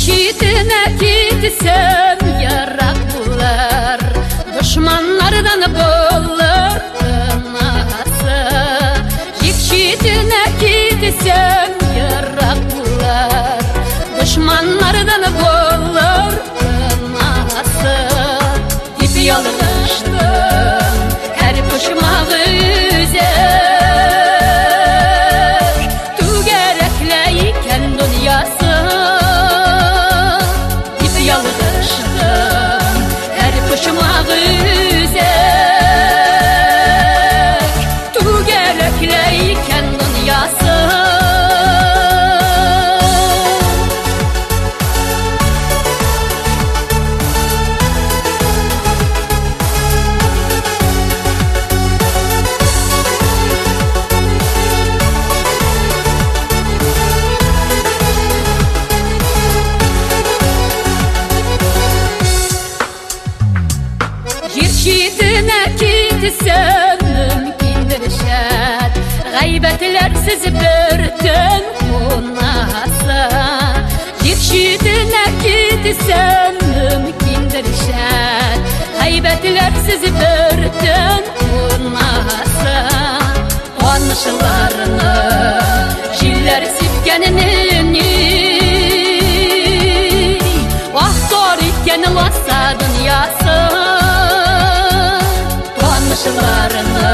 Şidine gitsem yarak bular, düşmanlardan bulur kınası. Şidine gitsem yarak bular, düşmanlardan bulur kınası. Dip yalıştım her kuşuma güzel, tu gerekliyken dünyası. Yalıştım her kuşuma güzel, tu gerekliyken dünyası. Şidine gitsem mümkündür şad, gaybetlersiz bir gün konasa. Şidine gitsem mümkündür şad, gaybetlersiz bir gün konasa. Tanışlarını jiller sipkenini, vahtor iken lasa dünyası. Tanışlarını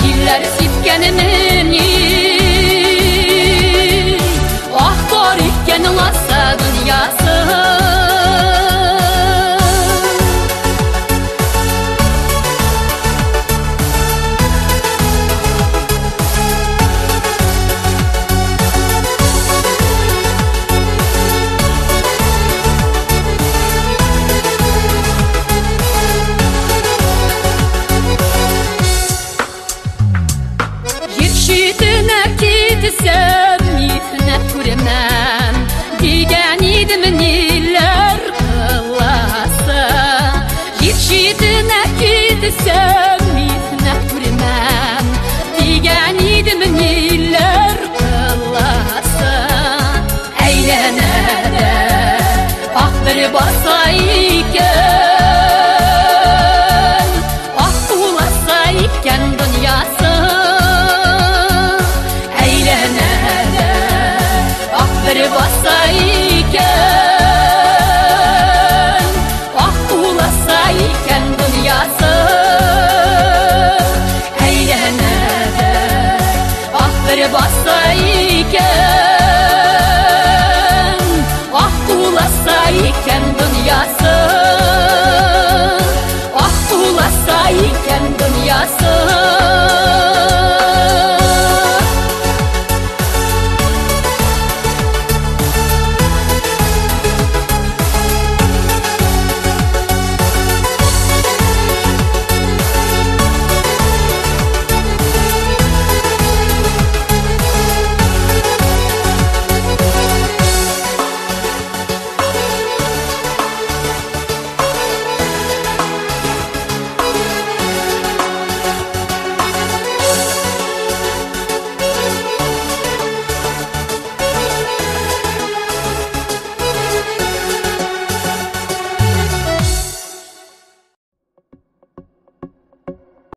jiller sipkenini, vahtor iken lasa dünyası. Şidine gitsem mihnet göremem digen idim niler kılasa. Şidine gitsem mihnet göremem digen idim niler kılasa. Eğlenere ah bir basayken